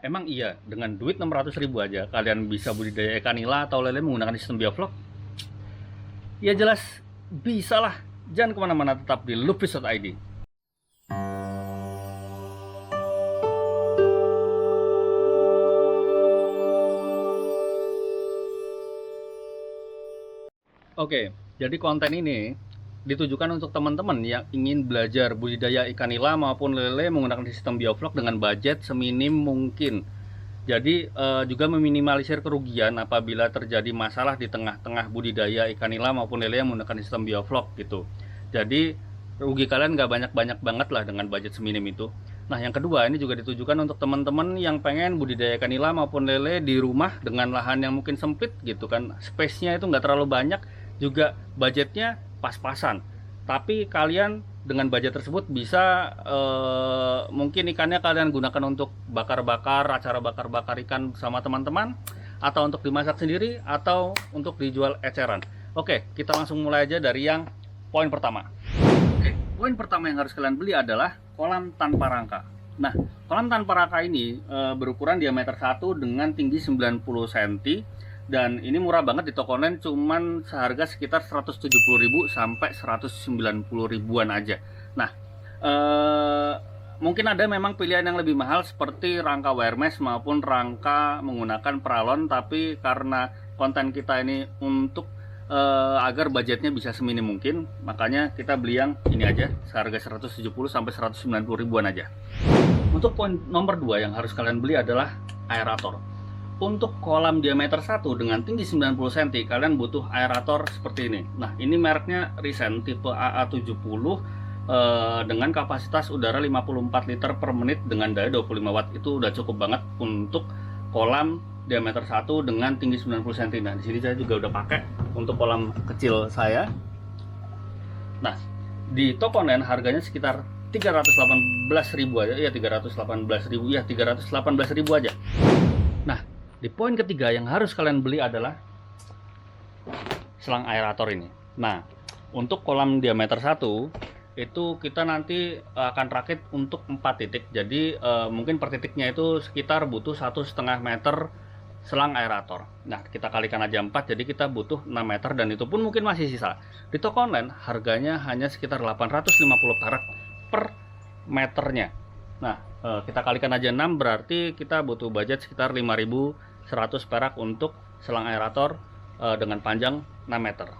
Emang iya, dengan duit 600.000 aja kalian bisa budidaya ikan nila atau lele menggunakan sistem bioflok? Ya jelas bisa lah. Jangan kemana-mana, tetap di lupis.id. Oke, jadi konten ini ditujukan untuk teman-teman yang ingin belajar budidaya ikan nila maupun lele menggunakan sistem bioflok dengan budget seminim mungkin. Jadi juga meminimalisir kerugian apabila terjadi masalah di tengah-tengah budidaya ikan nila maupun lele yang menggunakan sistem bioflok gitu. Jadi rugi kalian nggak banyak-banyak banget lah dengan budget seminim itu. Nah yang kedua, ini juga ditujukan untuk teman-teman yang pengen budidaya ikan nila maupun lele di rumah dengan lahan yang mungkin sempit gitu kan. Space-nya itu nggak terlalu banyak, juga budgetnya pas-pasan. Tapi kalian dengan budget tersebut bisa mungkin ikannya kalian gunakan untuk bakar-bakar, acara bakar-bakar ikan sama teman-teman, atau untuk dimasak sendiri, atau untuk dijual eceran. Oke, kita langsung mulai aja dari yang poin pertama. Oke, poin pertama yang harus kalian beli adalah kolam tanpa rangka. Nah, kolam tanpa rangka ini berukuran diameter 1 dengan tinggi 90 cm. Dan ini murah banget di toko online, cuman seharga sekitar 170.000 sampai 190.000-an aja. Nah, mungkin ada memang pilihan yang lebih mahal seperti rangka wire mesh maupun rangka menggunakan peralon, tapi karena konten kita ini untuk agar budgetnya bisa seminim mungkin, makanya kita beli yang ini aja, seharga 170 sampai 190.000-an aja. Untuk poin nomor 2 yang harus kalian beli adalah aerator. Untuk kolam diameter 1 dengan tinggi 90 cm, kalian butuh aerator seperti ini. Nah, ini mereknya Risen tipe AA70 dengan kapasitas udara 54 liter per menit dengan daya 25 watt. Itu udah cukup banget untuk kolam diameter 1 dengan tinggi 90 cm. Nah, di sini saya juga udah pakai untuk kolam kecil saya. Nah, di toko online harganya sekitar 318.000 aja. Ya, 318.000 ya, 318.000 aja. Nah, di poin ketiga yang harus kalian beli adalah selang aerator ini. Nah, untuk kolam diameter 1 itu kita nanti akan rakit untuk 4 titik. Jadi mungkin per titiknya itu sekitar butuh 1,5 meter selang aerator. Nah, kita kalikan aja 4, jadi kita butuh 6 meter dan itu pun mungkin masih sisa. Di toko online harganya hanya sekitar 850 perak per meternya. Nah, kita kalikan aja 6, berarti kita butuh budget sekitar 5.100 perak untuk selang aerator dengan panjang 6 meter.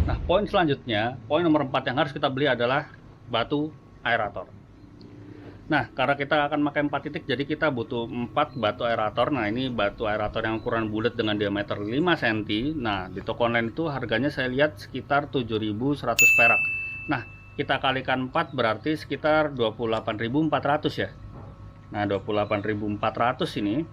Nah, poin selanjutnya, poin nomor 4 yang harus kita beli adalah batu aerator. Nah, karena kita akan pakai 4 titik, jadi kita butuh 4 batu aerator. Nah, ini batu aerator yang ukuran bulat dengan diameter 5 cm. Nah, di toko online itu harganya saya lihat sekitar 7.100 perak. Nah, kita kalikan 4 berarti sekitar 28.400 ya. Nah, 28.400 ini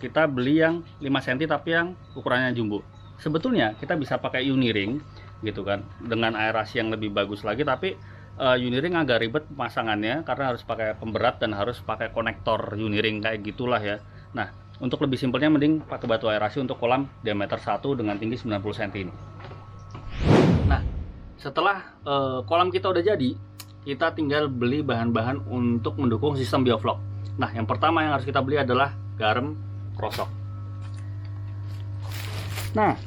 kita beli yang 5 cm tapi yang ukurannya jumbo. Sebetulnya kita bisa pakai Uniring gitu kan, dengan aerasi yang lebih bagus lagi, tapi Uniring agak ribet pemasangannya karena harus pakai pemberat dan harus pakai konektor Uniring kayak gitulah ya. Nah, untuk lebih simpelnya mending pakai batu aerasi untuk kolam diameter 1 dengan tinggi 90 cm ini. Nah, setelah kolam kita udah jadi, kita tinggal beli bahan-bahan untuk mendukung sistem bioflok. Nah, yang pertama yang harus kita beli adalah garam krosok. Nah,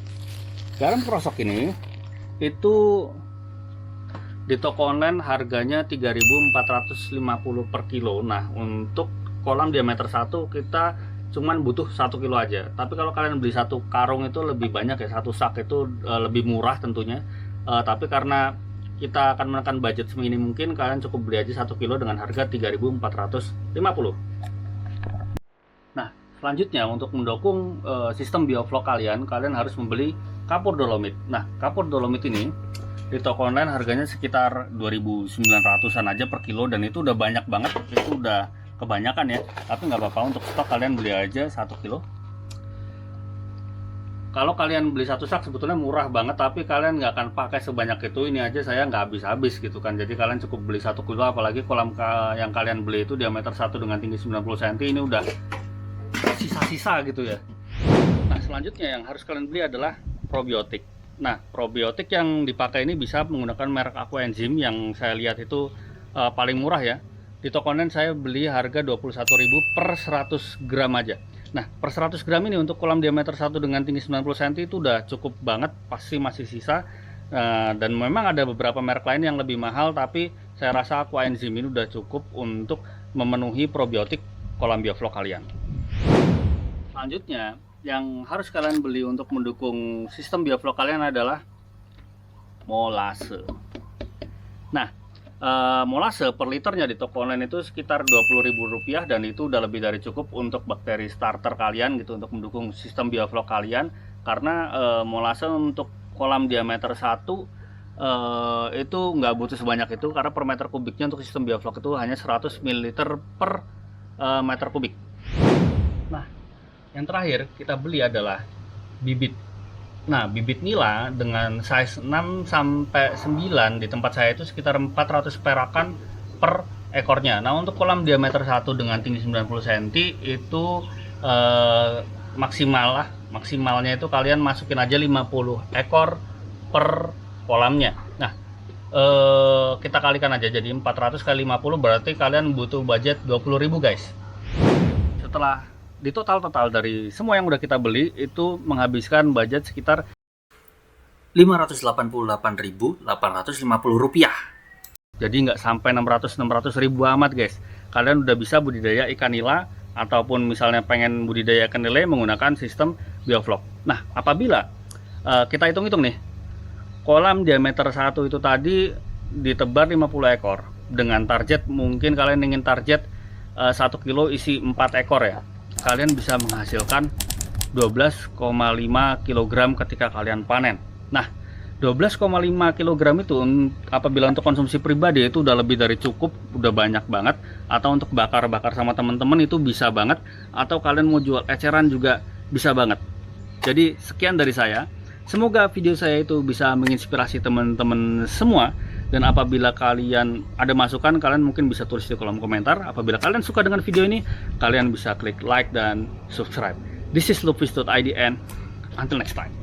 garam krosok ini itu di toko online harganya 3.450 per kilo. Nah, untuk kolam diameter 1 kita cuman butuh 1 kilo aja. Tapi kalau kalian beli 1 karung itu lebih banyak ya, 1 sak itu lebih murah tentunya. Tapi karena kita akan menekan budget seminim mungkin, kalian cukup beli aja 1 kilo dengan harga 3.450. Nah, selanjutnya untuk mendukung sistem bioflok kalian harus membeli kapur dolomit. Nah, kapur dolomit ini di toko online harganya sekitar 2.900-an aja per kilo, dan itu udah banyak banget, itu udah kebanyakan ya. Tapi nggak apa-apa, untuk stok kalian beli aja 1 kilo. Kalau kalian beli 1 sak sebetulnya murah banget, tapi kalian nggak akan pakai sebanyak itu. Ini aja saya nggak habis-habis gitu kan. Jadi kalian cukup beli 1 kilo, apalagi kolam yang kalian beli itu diameter 1 dengan tinggi 90 cm, ini udah sisa-sisa gitu ya. Nah, selanjutnya yang harus kalian beli adalah probiotik. Nah, probiotik yang dipakai ini bisa menggunakan merek Aqua Enzim yang saya lihat itu paling murah ya. Di toko online saya beli harga 21.000 per 100 gram aja. Nah, per 100 gram ini untuk kolam diameter 1 dengan tinggi 90 cm itu udah cukup banget, pasti masih sisa. Dan memang ada beberapa merek lain yang lebih mahal, tapi saya rasa Aqua Enzym ini udah cukup untuk memenuhi probiotik kolam bioflok kalian. Selanjutnya, yang harus kalian beli untuk mendukung sistem bioflok kalian adalah molase. Nah, molase per liternya di toko online itu sekitar Rp20.000 dan itu udah lebih dari cukup untuk bakteri starter kalian gitu, untuk mendukung sistem bioflok kalian. Karena molase untuk kolam diameter 1 itu nggak butuh sebanyak itu, karena per meter kubiknya untuk sistem bioflok itu hanya 100 ml per meter kubik. Nah, yang terakhir kita beli adalah bibit. Nah, bibit nila dengan size 6 sampai 9 di tempat saya itu sekitar 400 perakan per ekornya. Nah, untuk kolam diameter 1 dengan tinggi 90 cm itu maksimalnya itu kalian masukin aja 50 ekor per kolamnya. Nah, kita kalikan aja jadi 400 kali 50 berarti kalian butuh budget 20.000 guys. Setelah di total dari semua yang udah kita beli itu menghabiskan budget sekitar Rp588.850. Jadi nggak sampai 600 ribu amat guys. Kalian udah bisa budidaya ikan nila, ataupun misalnya pengen budidaya ikan lele menggunakan sistem bioflok. Nah, apabila kita hitung-hitung nih, kolam diameter 1 itu tadi ditebar 50 ekor dengan target, mungkin kalian ingin target 1 kilo isi 4 ekor ya, kalian bisa menghasilkan 12,5 kg ketika kalian panen. Nah, 12,5 kg itu apabila untuk konsumsi pribadi itu udah lebih dari cukup, udah banyak banget. Atau untuk bakar-bakar sama teman-teman itu bisa banget, atau kalian mau jual eceran juga bisa banget. Jadi sekian dari saya. Semoga video saya itu bisa menginspirasi teman-teman semua. Dan apabila kalian ada masukan, kalian mungkin bisa tulis di kolom komentar. Apabila kalian suka dengan video ini, kalian bisa klik like dan subscribe. This is Lupis.id and until next time.